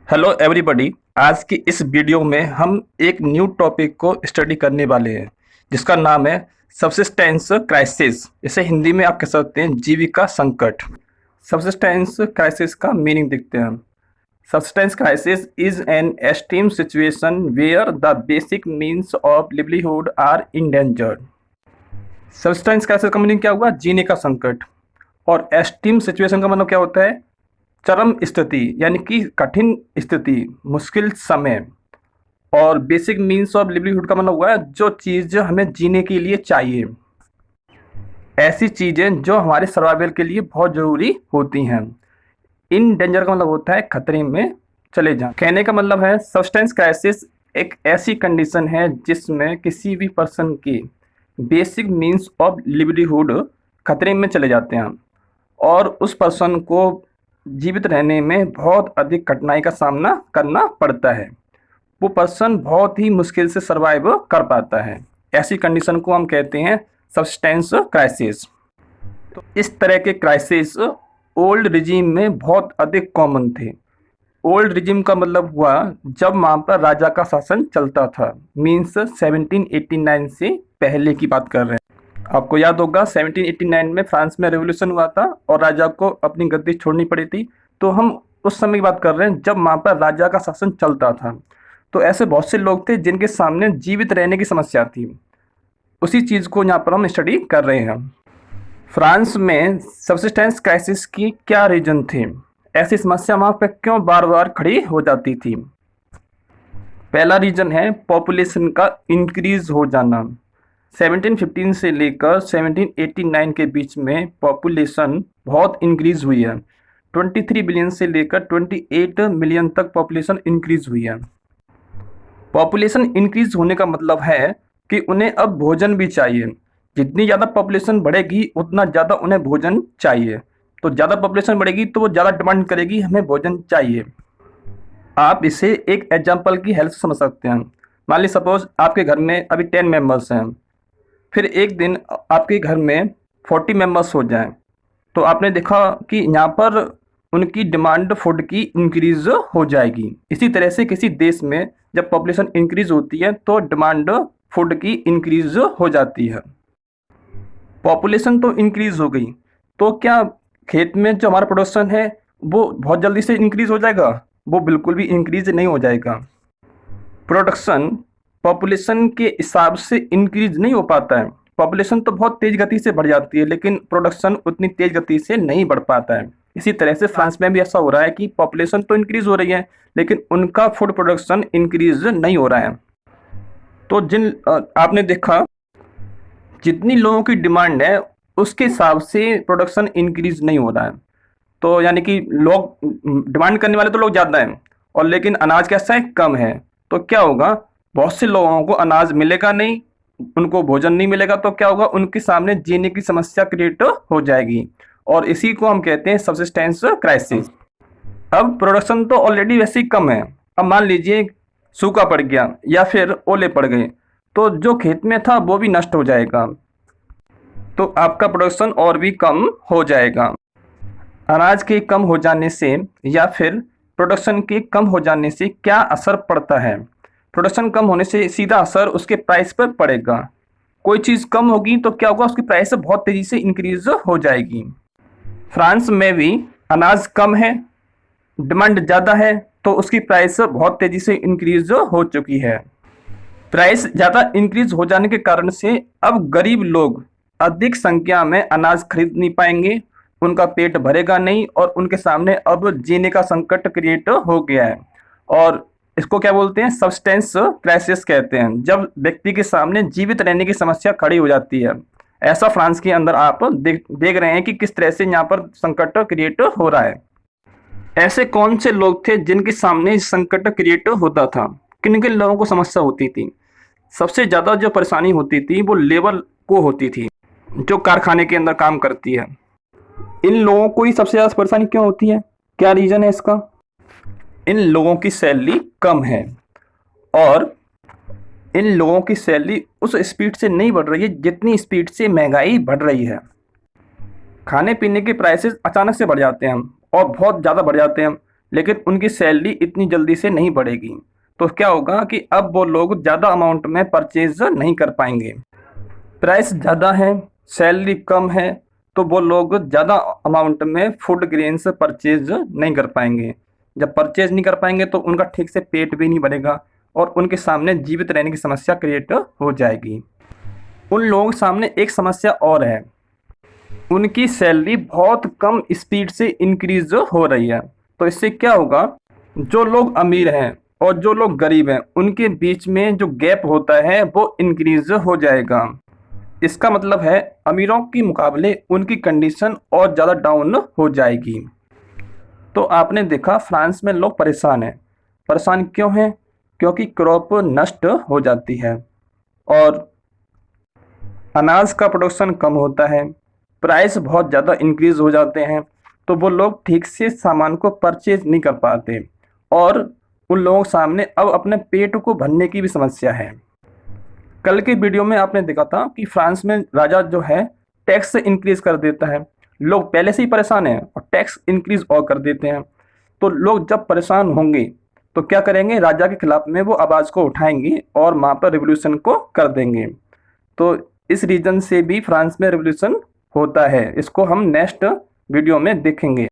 Hello everybody. आज की इस वीडियो में हम एक न्यू टॉपिक को स्टडी करने वाले हैं जिसका नाम है सबसिस्टेंस क्राइसिस। इसे हिंदी में आप कह सकते हैं जीविका संकट। सबसिस्टेंस क्राइसिस का मीनिंग देखते हैं। Subsistence crisis is an extreme situation where the basic means of livelihood are endangered. Subsistence crisis का मीनिंग क्या हुआ? जीने का संकट। और एक्सट्रीम सिचुएशन का मतलब क्या होता है? चरम स्थिति, यानी कि कठिन स्थिति, मुश्किल समय। और बेसिक मीन्स ऑफ लिवलीहुड का मतलब हुआ है जो चीज़ हमें जीने के लिए चाहिए, ऐसी चीज़ें जो हमारे सर्वाइवल के लिए बहुत ज़रूरी होती हैं। इन डेंजर का मतलब होता है खतरे में चले जाना। कहने का मतलब है सब्सटेंस क्राइसिस एक ऐसी कंडीशन है जिसमें किसी भी पर्सन की बेसिक मीन्स ऑफ लिवलीहुड खतरे में चले जाते हैं और उस पर्सन को जीवित रहने में बहुत अधिक कठिनाई का सामना करना पड़ता है। वो पर्सन बहुत ही मुश्किल से सर्वाइव कर पाता है। ऐसी कंडीशन को हम कहते हैं सब्सटेंस क्राइसिस। तो इस तरह के क्राइसिस ओल्ड रिजीम में बहुत अधिक कॉमन थे। ओल्ड रिजीम का मतलब हुआ जब वहाँ पर राजा का शासन चलता था, मीन्स 1789 से पहले की बात कर रहे हैं। आपको याद होगा 1789 में फ्रांस में रेवोल्यूशन हुआ था और राजा को अपनी गद्दी छोड़नी पड़ी थी। तो हम उस समय की बात कर रहे हैं जब वहाँ पर राजा का शासन चलता था। तो ऐसे बहुत से लोग थे जिनके सामने जीवित रहने की समस्या थी। उसी चीज़ को यहाँ पर हम स्टडी कर रहे हैं। फ्रांस में सबसिस्टेंस क्राइसिस की क्या रीजन थे? ऐसी समस्या वहाँ पर क्यों बार बार खड़ी हो जाती थी? पहला रीजन है पॉपुलेशन का इंक्रीज हो जाना। 1715 से लेकर 1789 के बीच में पॉपुलेशन बहुत इंक्रीज हुई है। 23 बिलियन से लेकर 28 मिलियन तक पॉपुलेशन इंक्रीज हुई है। पॉपुलेशन इंक्रीज होने का मतलब है कि उन्हें अब भोजन भी चाहिए। जितनी ज़्यादा पॉपुलेशन बढ़ेगी उतना ज़्यादा उन्हें भोजन चाहिए। तो ज़्यादा पॉपुलेशन बढ़ेगी तो वो ज़्यादा डिमांड करेगी, हमें भोजन चाहिए। आप इसे एक एग्जाम्पल की हेल्प से समझ सकते हैं। मान ली सपोज आपके घर में अभी 10 मेंबर्स हैं, फिर एक दिन आपके घर में 40 मेंबर्स हो जाएं, तो आपने देखा कि यहाँ पर उनकी डिमांड फूड की इंक्रीज हो जाएगी। इसी तरह से किसी देश में जब पॉपुलेशन इंक्रीज होती है तो डिमांड फूड की इंक्रीज हो जाती है। पॉपुलेशन तो इंक्रीज हो गई, तो क्या खेत में जो हमारा प्रोडक्शन है वो बहुत जल्दी से इंक्रीज हो जाएगा? वो बिल्कुल भी इंक्रीज नहीं हो जाएगा। प्रोडक्शन पॉपुलेशन के हिसाब से इंक्रीज नहीं हो पाता है। पॉपुलेशन तो बहुत तेज़ गति से बढ़ जाती है लेकिन प्रोडक्शन उतनी तेज़ गति से नहीं बढ़ पाता है। इसी तरह से फ्रांस में भी ऐसा हो रहा है कि पॉपुलेशन तो इंक्रीज हो रही है लेकिन उनका फूड प्रोडक्शन इंक्रीज नहीं हो रहा है। तो आपने देखा जितनी लोगों की डिमांड है उसके हिसाब से प्रोडक्शन इंक्रीज नहीं हो रहा है। तो यानी कि लोग डिमांड करने वाले तो लोग ज़्यादा हैं और लेकिन अनाज कैसा है? कम है। तो क्या होगा? बहुत से लोगों को अनाज मिलेगा नहीं, उनको भोजन नहीं मिलेगा, तो क्या होगा? उनके सामने जीने की समस्या क्रिएट हो जाएगी और इसी को हम कहते हैं सबसिस्टेंस क्राइसिस। अब प्रोडक्शन तो ऑलरेडी वैसे ही कम है। अब मान लीजिए सूखा पड़ गया या फिर ओले पड़ गए तो जो खेत में था वो भी नष्ट हो जाएगा, तो आपका प्रोडक्शन और भी कम हो जाएगा। अनाज के कम हो जाने से या फिर प्रोडक्शन के कम हो जाने से क्या असर पड़ता है? प्रोडक्शन कम होने से सीधा असर उसके प्राइस पर पड़ेगा। कोई चीज़ कम होगी तो क्या होगा? उसकी प्राइस बहुत तेज़ी से इंक्रीज हो जाएगी। फ्रांस में भी अनाज कम है, डिमांड ज़्यादा है, तो उसकी प्राइस बहुत तेज़ी से इंक्रीज हो चुकी है। प्राइस ज़्यादा इंक्रीज हो जाने के कारण से अब गरीब लोग अधिक संख्या में अनाज खरीद नहीं पाएंगे, उनका पेट भरेगा नहीं और उनके सामने अब जीने का संकट क्रिएट हो गया है। और इसको क्या बोलते हैं? सब्सटेंस क्राइसिस कहते हैं, जब व्यक्ति के सामने जीवित रहने की समस्या खड़ी हो जाती है। ऐसा फ्रांस के अंदर आप देख रहे हैं कि किस तरह से यहाँ पर संकट क्रिएट हो रहा है। ऐसे कौन से लोग थे जिनके सामने संकट क्रिएट होता था? किन किन लोगों को समस्या होती थी? सबसे ज़्यादा जो परेशानी होती थी वो लेबर को होती थी, जो कारखाने के अंदर काम करती है। इन लोगों को ही सबसे ज़्यादा परेशानी क्यों होती है? क्या रीज़न है इसका? इन लोगों की सैलरी कम है और इन लोगों की सैलरी उस स्पीड से नहीं बढ़ रही है जितनी स्पीड से महंगाई बढ़ रही है। खाने पीने के प्राइसेस अचानक से बढ़ जाते हैं और बहुत ज़्यादा बढ़ जाते हैं। लेकिन उनकी सैलरी इतनी जल्दी से नहीं बढ़ेगी। तो क्या होगा कि अब वो लोग ज़्यादा अमाउंट में परचेज नहीं कर पाएंगे। प्राइस ज़्यादा है, सैलरी कम है, तो वो लोग ज़्यादा अमाउंट में फूड ग्रेन्स परचेज नहीं कर पाएंगे। जब परचेज नहीं कर पाएंगे तो उनका ठीक से पेट भी नहीं भरेगा और उनके सामने जीवित रहने की समस्या क्रिएट हो जाएगी। उन लोगों के सामने एक समस्या और है, उनकी सैलरी बहुत कम स्पीड से इंक्रीज हो रही है। तो इससे क्या होगा, जो लोग अमीर हैं और जो लोग गरीब हैं उनके बीच में जो गैप होता है वो इंक्रीज हो जाएगा। इसका मतलब है अमीरों के मुकाबले उनकी कंडीशन और ज़्यादा डाउन हो जाएगी। तो आपने देखा फ्रांस में लोग परेशान हैं। परेशान क्यों हैं? क्योंकि क्रॉप नष्ट हो जाती है और अनाज का प्रोडक्शन कम होता है, प्राइस बहुत ज़्यादा इंक्रीज़ हो जाते हैं, तो वो लोग ठीक से सामान को परचेज नहीं कर पाते और उन लोगों के सामने अब अपने पेट को भरने की भी समस्या है। कल के वीडियो में आपने देखा था कि फ्रांस में राजा जो है टैक्स इंक्रीज कर देता है। लोग पहले से ही परेशान हैं और टैक्स इंक्रीज और कर देते हैं। तो लोग जब परेशान होंगे तो क्या करेंगे, राजा के खिलाफ में वो आवाज़ को उठाएंगे और वहाँ पर रिवोल्यूशन को कर देंगे। तो इस रीजन से भी फ्रांस में रिवोल्यूशन होता है। इसको हम नेक्स्ट वीडियो में देखेंगे।